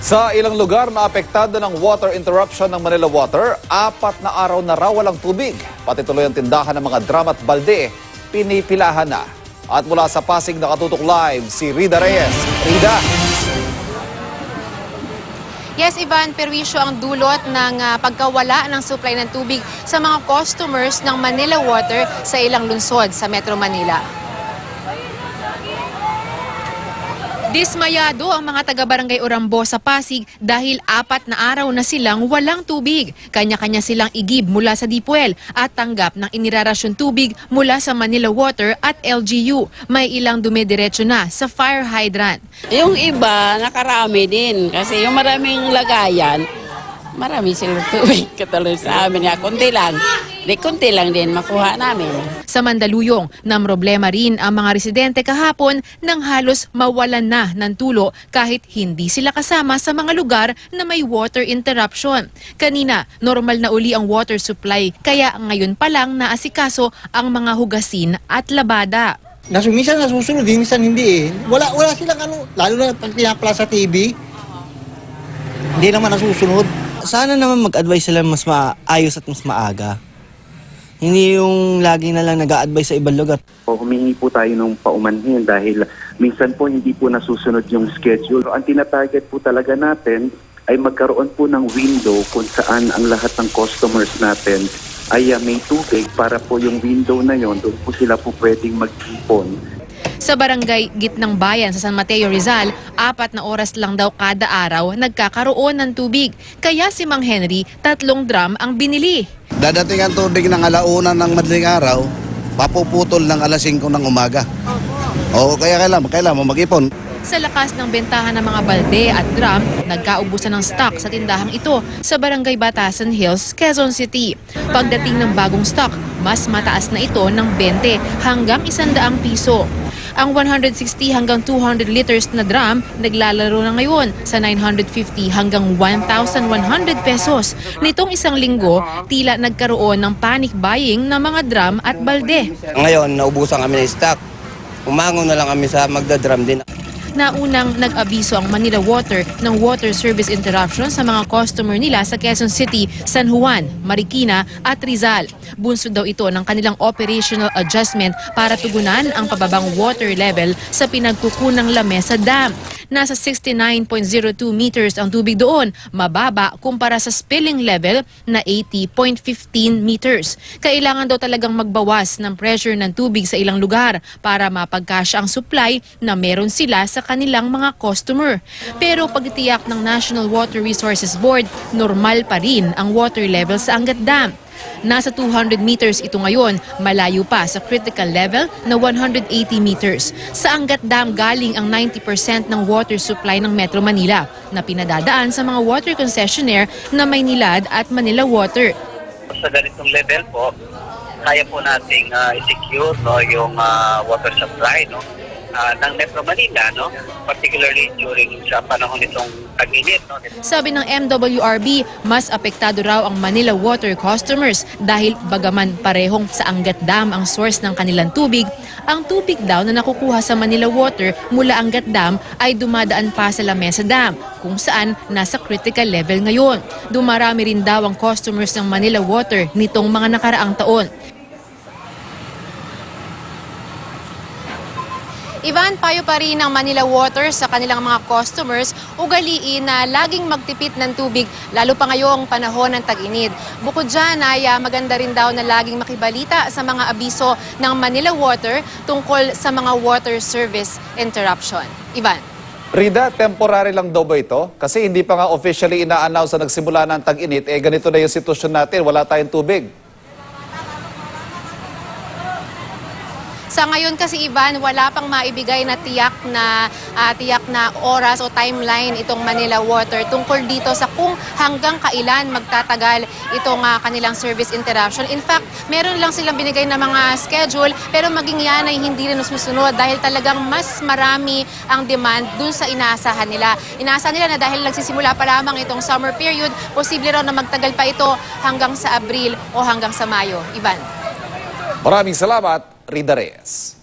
Sa ilang lugar na apektado ng water interruption ng Manila Water, 4 na araw na raw walang tubig. Pati tuloy ang tindahan ng mga drum at balde, pinipilahan na. At mula sa Pasig nakatutok live si Rida Reyes. Rida! Yes, Ivan, perwisyo ang dulot ng pagkawala ng supply ng tubig sa mga customers ng Manila Water sa ilang lungsod sa Metro Manila. Dismayado ang mga taga-barangay Orambo sa Pasig dahil 4 na araw na silang walang tubig. Kanya-kanya silang igib mula sa Dipuel at tanggap ng inirarasyon tubig mula sa Manila Water at LGU. May ilang dumidiretso na sa fire hydrant. Yung iba, nakarami din. Kasi yung maraming lagayan, marami silang tubig. Katulad sa amin nga, kunti lang. Kunti lang din makuha namin. Sa Mandaluyong, namroblema rin ang mga residente kahapon nang halos mawalan na ng tulo kahit hindi sila kasama sa mga lugar na may water interruption. Kanina, normal na uli ang water supply, kaya ngayon pa lang naasikaso ang mga hugasin at labada. Minsan nasusunod, minsan hindi eh. Wala silang lalo na pag pinapala sa TV, hindi naman nasusunod. Sana naman mag-advise sila mas maayos at mas maaga. Hindi yung lagi na lang nag-a-advise sa ibang lugar. Humingi po tayo ng paumanhin dahil minsan po hindi po nasusunod yung schedule. Ang tinatarget po talaga natin ay magkaroon po ng window kung saan ang lahat ng customers natin ay may tubig para po yung window na yon, doon po sila po pwedeng mag-ipon. Sa barangay Gitnang Bayan sa San Mateo, Rizal, 4 na oras lang daw kada araw nagkakaroon ng tubig. Kaya si Mang Henry, 3 drum ang binili. Dadating ang tubig ng alauna ng madaling araw, papuputol ng alas 5 ng umaga. Oo, kaya kailangan mo mag-ipon. Sa lakas ng bentahan ng mga balde at drum, nagkaubusan ng stock sa tindahang ito sa Barangay Batasan Hills, Quezon City. Pagdating ng bagong stock, mas mataas na ito ng 20 hanggang 100 piso. Ang 160 hanggang 200 liters na drum naglalaro na ngayon sa 950 hanggang 1,100 pesos. Nitong isang linggo, tila nagkaroon ng panic buying ng mga drum at balde. Ngayon, naubusan kami ng stock. Umangon na lang kami sa magdadrum din. Naunang nag-abiso ang Manila Water ng water service interruption sa mga customer nila sa Quezon City, San Juan, Marikina at Rizal. Bunsod daw ito ng kanilang operational adjustment para tugunan ang pababang water level sa pinagkukunang Lamesa Dam. Nasa 69.02 meters ang tubig doon, mababa kumpara sa spilling level na 80.15 meters. Kailangan daw talagang magbawas ng pressure ng tubig sa ilang lugar para mapagkasya ang supply na meron sila sa kanilang mga customer. Pero pagtitiyak ng National Water Resources Board, normal pa rin ang water level sa Angat Dam. Nasa 200 meters ito ngayon, malayo pa sa critical level na 180 meters. Sa Angat Dam galing ang 90% ng water supply ng Metro Manila na pinadadaan sa mga water concessionaire na Maynilad at Manila Water. Sa ganitong level po, kaya po nating i-secure yung water supply ng Metro Manila, particularly during sa panahon nitong tag-init. Sabi ng MWRB, mas apektado raw ang Manila Water customers dahil bagaman parehong sa Angat Dam ang source ng kanilang tubig, ang tubig daw na nakukuha sa Manila Water mula Angat Dam ay dumadaan pa sa Lamesa Dam, kung saan nasa critical level ngayon. Dumarami rin daw ang customers ng Manila Water nitong mga nakaraang taon. Ivan, payo pa rin ng Manila Water sa kanilang mga customers, ugaliin na laging magtipid ng tubig, lalo pa ngayong panahon ng tag-init. Bukod dyan ay maganda rin daw na laging makibalita sa mga abiso ng Manila Water tungkol sa mga water service interruption. Ivan. Rida, temporary lang daw ba ito? Kasi hindi pa nga officially ina-announce na nagsimula ng tag-init, ganito na yung sitwasyon natin, wala tayong tubig. Sa ngayon kasi, Ivan, wala pang maibigay na tiyak na oras o timeline itong Manila Water tungkol dito sa kung hanggang kailan magtatagal itong kanilang service interruption. In fact, meron lang silang binigay na mga schedule pero maging yan ay hindi rin susunod dahil talagang mas marami ang demand dun sa inaasahan nila. Inaasahan nila na dahil nagsisimula pa lamang itong summer period, posible raw na magtagal pa ito hanggang sa Abril o hanggang sa Mayo. Ivan. Maraming salamat, Rida Reyes.